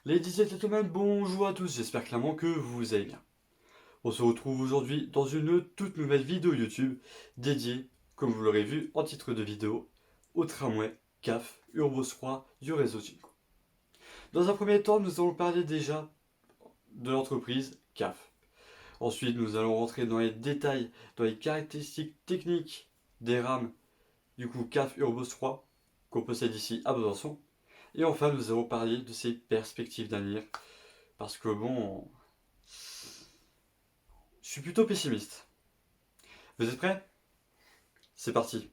Ladies and gentlemen, bonjour à tous, j'espère clairement que vous allez bien. On se retrouve aujourd'hui dans une toute nouvelle vidéo YouTube dédiée, comme vous l'aurez vu en titre de vidéo, au tramway CAF Urbos 3 du réseau Cinco. Dans un premier temps, nous allons parler déjà de l'entreprise CAF. Ensuite, nous allons rentrer dans les détails, dans les caractéristiques techniques des rames du coup CAF Urbos 3 qu'on possède ici à Besançon. Et enfin, nous allons parler de ses perspectives d'avenir, parce que bon, je suis plutôt pessimiste. Vous êtes prêts? C'est parti.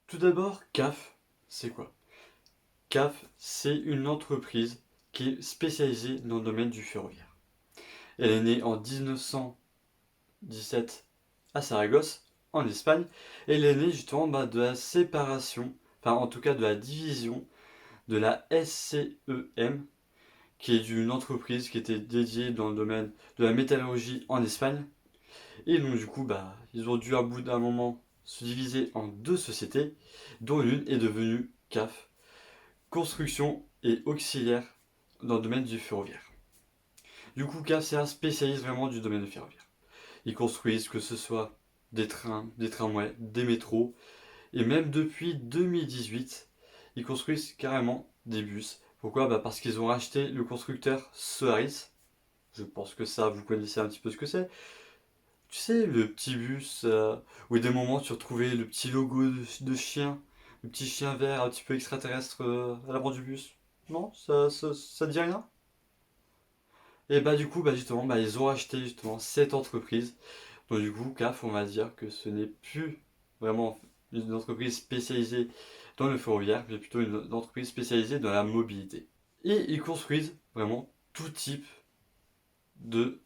Tout d'abord, CAF, c'est quoi? CAF, c'est une entreprise qui est spécialisée dans le domaine du ferroviaire. Elle est née en 1917 à Saragosse, en Espagne, et elle est née justement de la séparation, enfin en tout cas de la division de la SCEM, qui est une entreprise qui était dédiée dans le domaine de la métallurgie en Espagne. Et donc du coup, ils ont dû à bout d'un moment se diviser en deux sociétés, dont l'une est devenue CAF, Construction et Auxiliaire dans le domaine du ferroviaire. Du coup, CAF, c'est un spécialiste vraiment du domaine du ferroviaire. Ils construisent que ce soit des trains, des tramways, des métros, et même depuis 2018, ils construisent carrément des bus. Pourquoi? Parce qu'ils ont racheté le constructeur Soaris. Je pense que ça, vous connaissez un petit peu ce que c'est. Tu sais, le petit bus où des moments tu retrouvais le petit logo de chien, le petit chien vert un petit peu extraterrestre à l'avant du bus. Non, ça te dit rien? Et du coup, justement, ils ont acheté justement cette entreprise. Donc du coup, CAF, on va dire que ce n'est plus vraiment une entreprise spécialisée dans le ferroviaire, mais plutôt une entreprise spécialisée dans la mobilité. Et ils construisent vraiment tout type de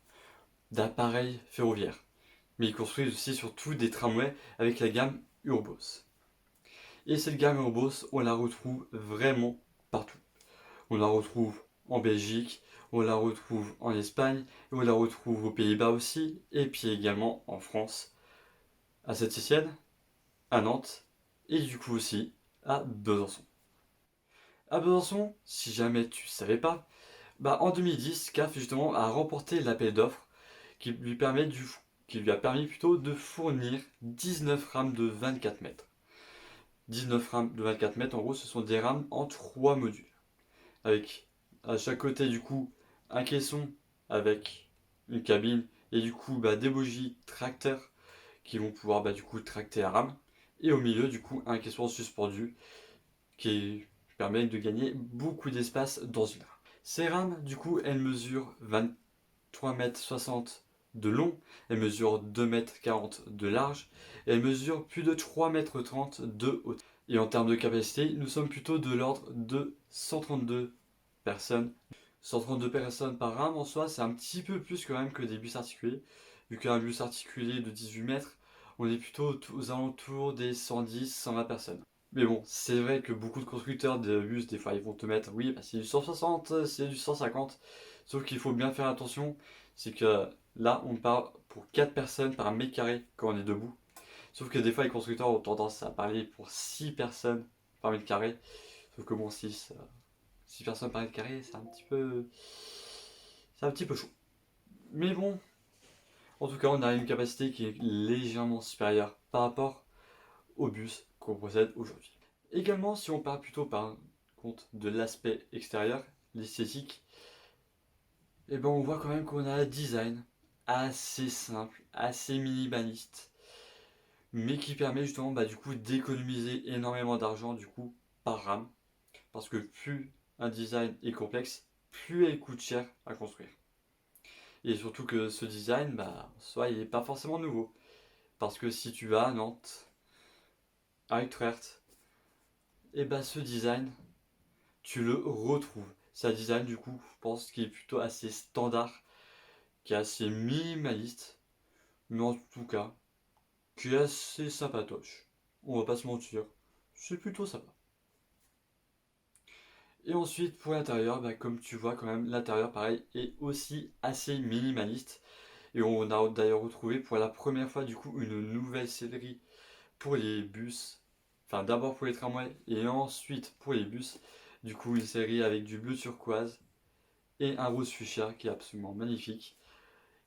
d'appareils ferroviaires. Mais ils construisent aussi surtout des tramways avec la gamme Urbos. Et cette gamme Urbos, on la retrouve vraiment partout. On la retrouve en Belgique, on la retrouve en Espagne, et on la retrouve aux Pays-Bas aussi, et puis également en France, à Saint-Étienne, à Nantes, et du coup aussi à Besançon. À Besançon, si jamais tu ne savais pas, en 2010, CAF justement a remporté l'appel d'offres qui lui, qui lui a permis plutôt de fournir 19 rames de 24 mètres. 19 rames de 24 mètres, en gros, ce sont des rames en 3 modules. Avec à chaque côté, du coup, un caisson avec une cabine et du coup, des bougies tracteurs qui vont pouvoir du coup tracter la rame. Et au milieu, du coup, un caisson suspendu qui permet de gagner beaucoup d'espace dans une rame. Ces rames, du coup, elles mesurent 23,60 m de long, elles mesurent 2,40 m de large et elles mesurent plus de 3,30 m de hauteur. Et en termes de capacité, nous sommes plutôt de l'ordre de 132 personnes. 132 personnes par rame en soi, c'est un petit peu plus quand même que des bus articulés. Vu qu'un bus articulé de 18 mètres, on est plutôt aux alentours des 110-120 personnes. Mais bon, c'est vrai que beaucoup de constructeurs de bus, des fois, ils vont te mettre, oui, c'est du 160, c'est du 150. Sauf qu'il faut bien faire attention, c'est que là, on parle pour 4 personnes par mètre carré quand on est debout. Sauf que des fois, les constructeurs ont tendance à parler pour 6 personnes par mètre carré. Sauf que bon, 6 personnes par mètre carré, c'est un petit peu. C'est un petit peu chaud. Mais bon, en tout cas, on a une capacité qui est légèrement supérieure par rapport au bus qu'on possède aujourd'hui. Également, si on parle plutôt par contre de l'aspect extérieur, l'esthétique, on voit quand même qu'on a un design assez simple, assez minimaliste, mais qui permet justement du coup d'économiser énormément d'argent du coup par rame, parce que plus un design est complexe, plus elle coûte cher à construire. Et surtout que ce design, soit il n'est pas forcément nouveau, parce que si tu vas à Nantes, à Utrecht, et ce design, tu le retrouves. C'est un design du coup, je pense, qui est plutôt assez standard, qui est assez minimaliste, mais en tout cas, qui est assez sympatoche. On va pas se mentir, c'est plutôt sympa. Et ensuite, pour l'intérieur, comme tu vois quand même, l'intérieur, pareil, est aussi assez minimaliste. Et on a d'ailleurs retrouvé pour la première fois du coup une nouvelle sellerie pour les bus. Enfin d'abord pour les tramways et ensuite pour les bus. Du coup une série avec du bleu turquoise et un rose fuchsia qui est absolument magnifique.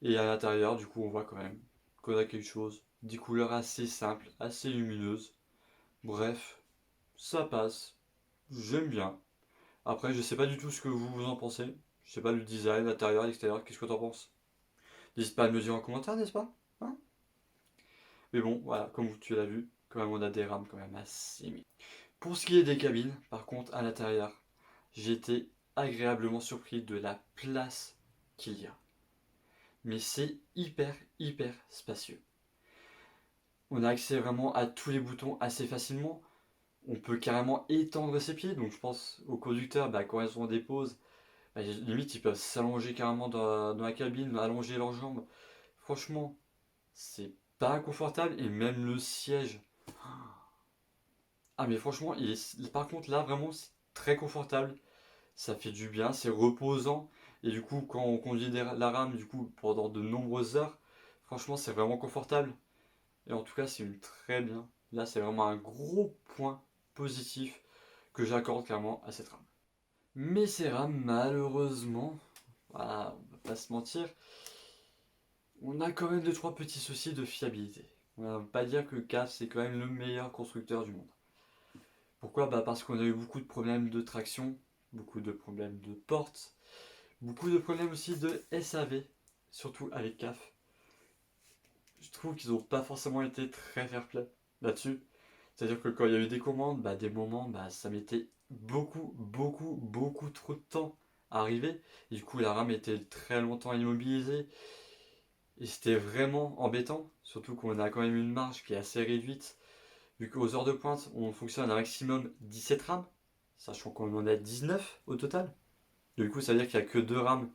Et à l'intérieur du coup on voit quand même qu'on a quelque chose, des couleurs assez simples, assez lumineuses. Bref, ça passe, j'aime bien. Après je sais pas du tout ce que vous en pensez. Je sais pas le design, l'intérieur, l'extérieur, qu'est-ce que t'en penses? N'hésite pas à me le dire en commentaire, n'est-ce pas? Hein. Mais bon, voilà, comme tu l'as vu, quand même on a des rames quand même assez minimes. Pour ce qui est des cabines, par contre, à l'intérieur, j'ai été agréablement surpris de la place qu'il y a. Mais c'est hyper spacieux. On a accès vraiment à tous les boutons assez facilement. On peut carrément étendre ses pieds, donc je pense aux conducteurs, quand ils ont des pauses, limite ils peuvent s'allonger carrément dans la cabine, allonger leurs jambes. Franchement, c'est pas inconfortable et même le siège. Ah mais franchement, par contre là vraiment c'est très confortable, ça fait du bien, c'est reposant et du coup quand on conduit la rame du coup pendant de nombreuses heures, franchement c'est vraiment confortable et en tout cas c'est une très bien. Là c'est vraiment un gros point positif que j'accorde clairement à cette rame. Mais ces rames malheureusement, voilà, on va pas se mentir, on a quand même deux trois petits soucis de fiabilité. On va pas dire que CAF c'est quand même le meilleur constructeur du monde. Pourquoi? Parce qu'on a eu beaucoup de problèmes de traction, beaucoup de problèmes de portes, beaucoup de problèmes aussi de SAV, surtout avec CAF. Je trouve qu'ils n'ont pas forcément été très fair-play là-dessus. C'est-à-dire que quand il y a eu des commandes, des moments, ça mettait beaucoup trop de temps à arriver. Et du coup, la rame était très longtemps immobilisée. Et c'était vraiment embêtant, surtout qu'on a quand même une marge qui est assez réduite. Vu qu'aux heures de pointe, on fonctionne à un maximum 17 rames, sachant qu'on en a 19 au total. Du coup, ça veut dire qu'il n'y a que 2 rames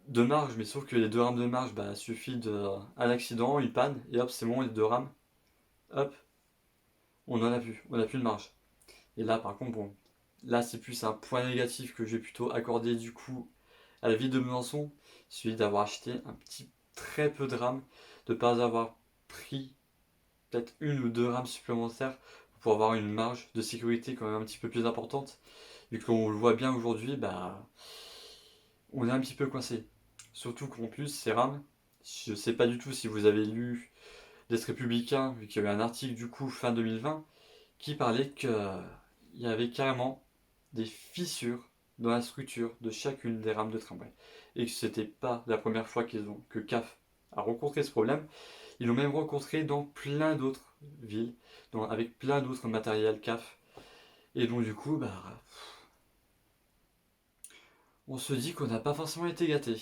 de marge, mais sauf que les 2 rames de marge, suffit d'un accident, une panne, et hop, c'est bon, les 2 rames, hop, on en a plus, on n'a plus de marge. Et là, par contre, bon, là, c'est plus un point négatif que j'ai plutôt accordé du coup à la ville de Besançon, celui d'avoir acheté un petit très peu de rames, de ne pas avoir pris peut-être une ou 2 rames supplémentaires pour avoir une marge de sécurité quand même un petit peu plus importante. Vu qu'on le voit bien aujourd'hui, on est un petit peu coincé. Surtout qu'en plus, ces rames, je ne sais pas du tout si vous avez lu l'Est républicain, vu qu'il y a eu un article du coup fin 2020 qui parlait qu'il y avait carrément des fissures dans la structure de chacune des rames de tramway. Et que c'était pas la première fois que CAF a rencontré ce problème. Ils l'ont même rencontré dans plein d'autres villes, avec plein d'autres matériels CAF. Et donc du coup, on se dit qu'on n'a pas forcément été gâté.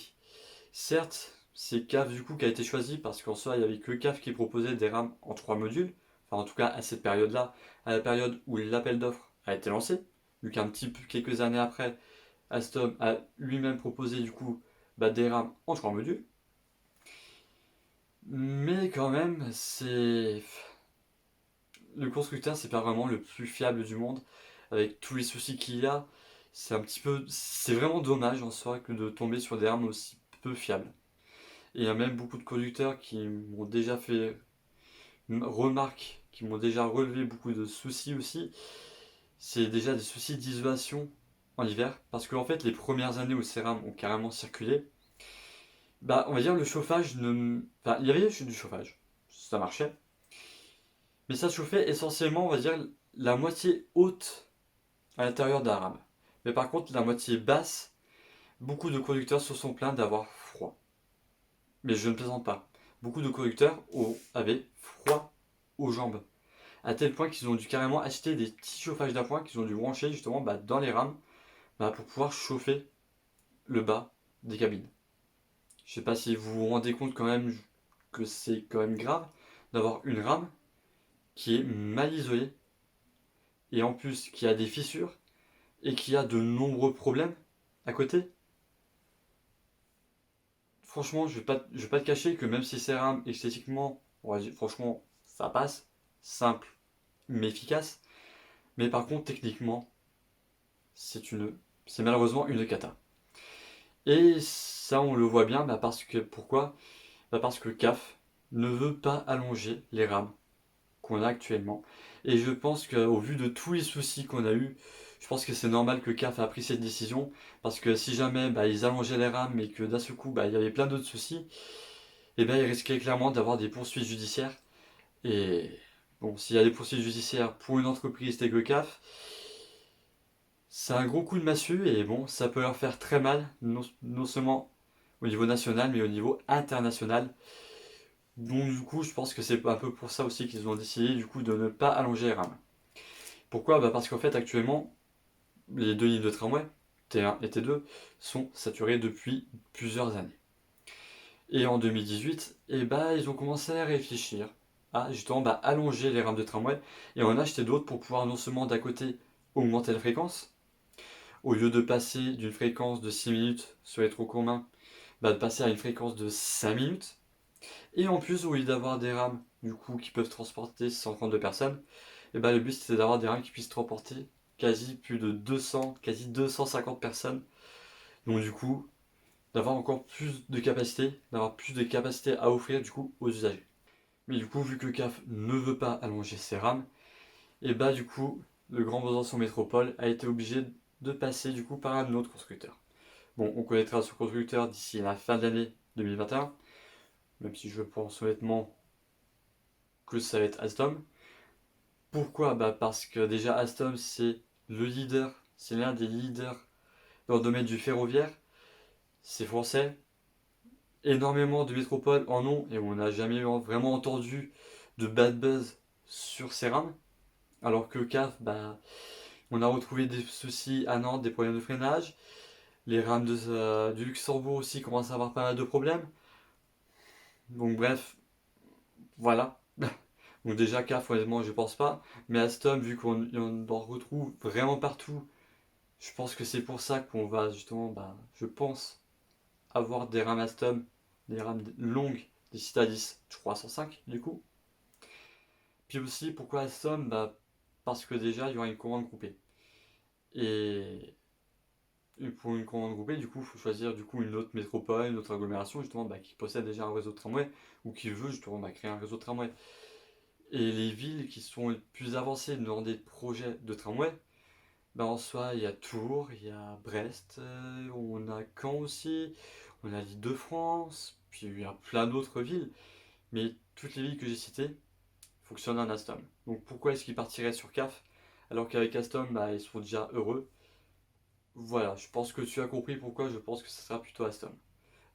Certes, c'est CAF du coup qui a été choisi parce qu'en soi, il n'y avait que CAF qui proposait des rames en 3 modules. Enfin, en tout cas, à cette période-là, à la période où l'appel d'offres a été lancé. Vu qu'un petit peu, quelques années après, Alstom a lui-même proposé du coup des rames en 3 modules. Mais quand même, c'est le constructeur, c'est pas vraiment le plus fiable du monde avec tous les soucis qu'il y a. C'est vraiment dommage en soi que de tomber sur des armes aussi peu fiables. Et il y a même beaucoup de conducteurs qui m'ont déjà fait remarque, qui m'ont déjà relevé beaucoup de soucis aussi. C'est déjà des soucis d'isolation en hiver, parce qu'en fait les premières années où ces rames ont carrément circulé, on va dire le chauffage ne, enfin il y avait du chauffage, ça marchait, mais ça chauffait essentiellement, on va dire la moitié haute à l'intérieur d'un rame. Mais par contre, la moitié basse, beaucoup de conducteurs se sont plaints d'avoir froid. Mais je ne plaisante pas. Beaucoup de conducteurs avaient froid aux jambes. À tel point qu'ils ont dû carrément acheter des petits chauffages d'appoint qu'ils ont dû brancher justement dans les rames pour pouvoir chauffer le bas des cabines. Je ne sais pas si vous vous rendez compte quand même que c'est quand même grave d'avoir une rame qui est mal isolée et en plus qui a des fissures et qui a de nombreux problèmes à côté. Franchement, je vais pas te cacher que même si c'est RAM esthétiquement, franchement, ça passe, simple mais efficace. Mais par contre, techniquement, c'est malheureusement une cata. Et ça, on le voit bien, pourquoi? Parce que CAF ne veut pas allonger les rames qu'on a actuellement. Et je pense qu'au vu de tous les soucis qu'on a eu, je pense que c'est normal que CAF a pris cette décision, parce que si jamais ils allongeaient les rames et que d'un seul coup il y avait plein d'autres soucis, et ils risquaient clairement d'avoir des poursuites judiciaires. Et bon, s'il y a des poursuites judiciaires pour une entreprise telle que CAF, c'est un gros coup de massue et bon, ça peut leur faire très mal, non seulement au niveau national, mais au niveau international. Donc du coup, je pense que c'est un peu pour ça aussi qu'ils ont décidé du coup de ne pas allonger les rames. Pourquoi? Parce qu'en fait actuellement, les deux lignes de tramway, T1 et T2, sont saturées depuis plusieurs années. Et en 2018, ils ont commencé à réfléchir à justement allonger les rames de tramway et en acheter d'autres pour pouvoir non seulement d'un côté augmenter la fréquence, au lieu de passer d'une fréquence de 6 minutes sur les trous communs, de passer à une fréquence de 5 minutes. Et en plus, au lieu d'avoir des rames du coup qui peuvent transporter 132 personnes, le but c'était d'avoir des rames qui puissent transporter quasi plus de 200, quasi 250 personnes. Donc du coup, d'avoir encore plus de capacité, d'avoir plus de capacité à offrir du coup aux usagers. Mais du coup, vu que CAF ne veut pas allonger ses rames, du coup, le Grand Besançon Métropole a été obligé de passer du coup par un autre constructeur. Bon, on connaîtra ce constructeur d'ici la fin de l'année 2021, même si je pense honnêtement que ça va être Alstom. Pourquoi? Parce que déjà Alstom c'est le leader, c'est l'un des leaders dans le domaine du ferroviaire. C'est français. Énormément de métropoles en ont et on n'a jamais vraiment entendu de bad buzz sur ces rames. Alors que CAF, on a retrouvé des soucis à Nantes, des problèmes de freinage. Les rames du Luxembourg aussi commencent à avoir pas mal de problèmes. Donc bref, voilà. Donc déjà CAF, honnêtement, je pense pas. Mais Alstom, vu qu'on en retrouve vraiment partout, je pense que c'est pour ça qu'on va justement, je pense, avoir des rames Alstom, des rames longues, des Citadis 305 du coup. Puis aussi, pourquoi Alstom? Parce que déjà, il y aura une commande groupée. Et pour une commande groupée, du coup, il faut choisir du coup une autre métropole, une autre agglomération, justement, qui possède déjà un réseau de tramway, ou qui veut justement créer un réseau de tramway. Et les villes qui sont les plus avancées dans des projets de tramway, en soi, il y a Tours, il y a Brest, on a Caen aussi, on a l'Île-de-France, puis il y a plein d'autres villes. Mais toutes les villes que j'ai citées fonctionnent en Alstom. Donc pourquoi est-ce qu'ils partiraient sur CAF alors qu'avec Alstom, ils sont déjà heureux? Voilà, je pense que tu as compris pourquoi je pense que ce sera plutôt Alstom.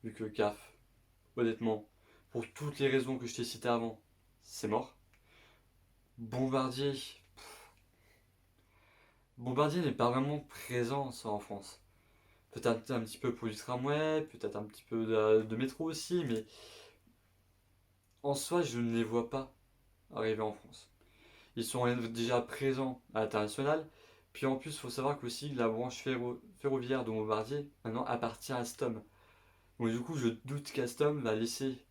Vu que CAF, honnêtement, pour toutes les raisons que je t'ai citées avant, c'est mort. Bombardier, Bombardier n'est pas vraiment présent ça en France. Peut-être un petit peu pour du tramway, peut-être un petit peu de métro aussi, mais en soi, je ne les vois pas arriver en France. Ils sont déjà présents à l'international. Puis en plus, il faut savoir qu'aussi la branche ferroviaire de Bombardier maintenant appartient à Alstom. Donc du coup, je doute qu'Alstom va laisser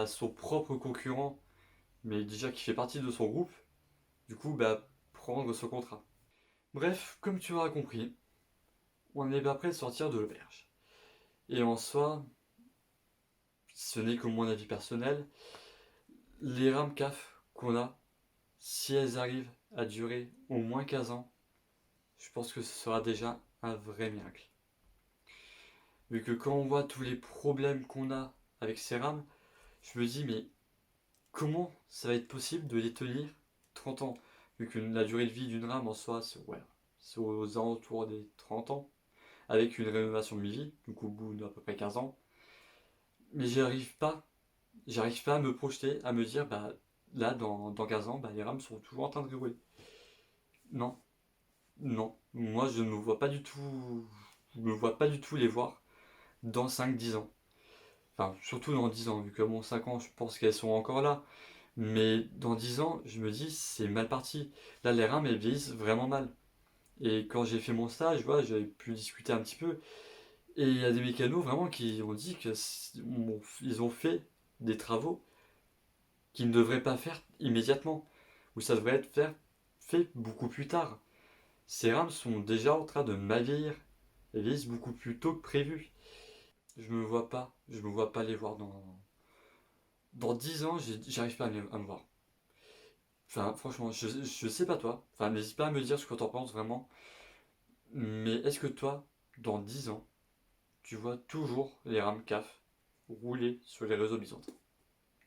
son propre concurrent, mais déjà qui fait partie de son groupe, du coup, prendre ce contrat. Bref, comme tu auras compris, on n'est pas prêt de sortir de l'auberge. Et en soi, ce n'est que mon avis personnel, les rames CAF qu'on a, si elles arrivent à durer au moins 15 ans, je pense que ce sera déjà un vrai miracle. Vu que quand on voit tous les problèmes qu'on a avec ces rames, je me dis mais comment ça va être possible de les tenir 30 ans? Vu que la durée de vie d'une rame en soi, c'est aux alentours des 30 ans, avec une rénovation de vie, donc au bout d'à peu près 15 ans. Mais j'arrive pas à me projeter, à me dire, là, dans 15 ans, les rames sont toujours en train de rouler. Non, non. Moi, je ne me vois pas du tout, je me vois pas du tout les voir dans 5-10 ans. Enfin, surtout dans 10 ans, vu que bon, 5 ans, je pense qu'elles sont encore là. Mais dans 10 ans, je me dis, c'est mal parti. Là, les rames, elles vieillissent vraiment mal. Et quand j'ai fait mon stage, j'avais pu discuter un petit peu. Et il y a des mécanos vraiment qui ont dit ils ont fait des travaux qu'ils ne devraient pas faire immédiatement. Ou ça devrait fait beaucoup plus tard. Ces rames sont déjà en train de mal vieillir. elles vieillissent beaucoup plus tôt que prévu. Je me vois pas les voir dans 10 ans, j'arrive pas à me voir. Enfin, franchement, je sais pas toi. Enfin, n'hésite pas à me dire ce que t'en penses vraiment. Mais est-ce que toi, dans 10 ans, tu vois toujours les rames CAF rouler sur les réseaux Byzantins?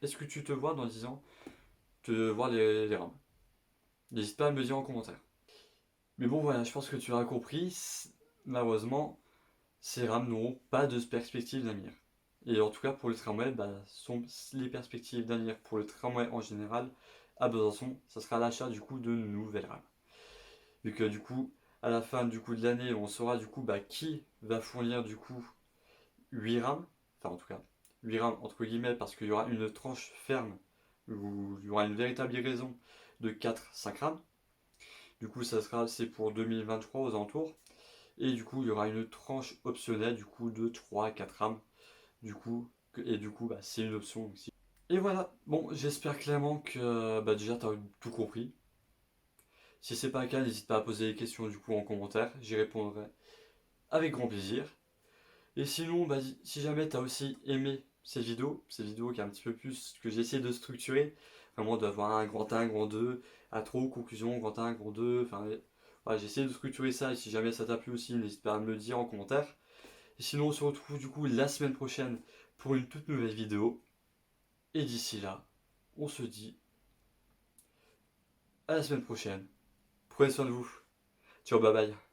Est-ce que tu te vois dans 10 ans te voir les rames? N'hésite pas à me dire en commentaire. Mais bon, voilà, je pense que tu as compris. Malheureusement, ces rames n'auront pas de perspective d'avenir. Et en tout cas, pour le tramway, sont les perspectives d'avenir pour le tramway en général à Besançon, ça sera l'achat du coup de nouvelles rames. Vu que du coup, à la fin du coup de l'année, on saura du coup qui va fournir du coup 8 rames, enfin en tout cas 8 rames entre guillemets, parce qu'il y aura une tranche ferme où il y aura une véritable livraison de 4-5 rames. Du coup, c'est pour 2023 aux alentours. Et du coup, il y aura une tranche optionnelle du coup de 3-4 rames. Du coup, et du coup, c'est une option aussi. Et voilà, bon, j'espère clairement que déjà tu as tout compris. Si c'est pas le cas, n'hésite pas à poser des questions du coup en commentaire, j'y répondrai avec grand plaisir. Et sinon, si jamais tu as aussi aimé cette vidéo qui est un petit peu plus que j'ai essayé de structurer, vraiment d'avoir un grand 1, grand 2, intro, conclusion, grand 1, grand 2, enfin voilà, j'ai essayé de structurer ça et si jamais ça t'a plu aussi, n'hésite pas à me le dire en commentaire. Et sinon, on se retrouve du coup la semaine prochaine pour une toute nouvelle vidéo. Et d'ici là, on se dit à la semaine prochaine. Prenez soin de vous. Ciao, bye bye.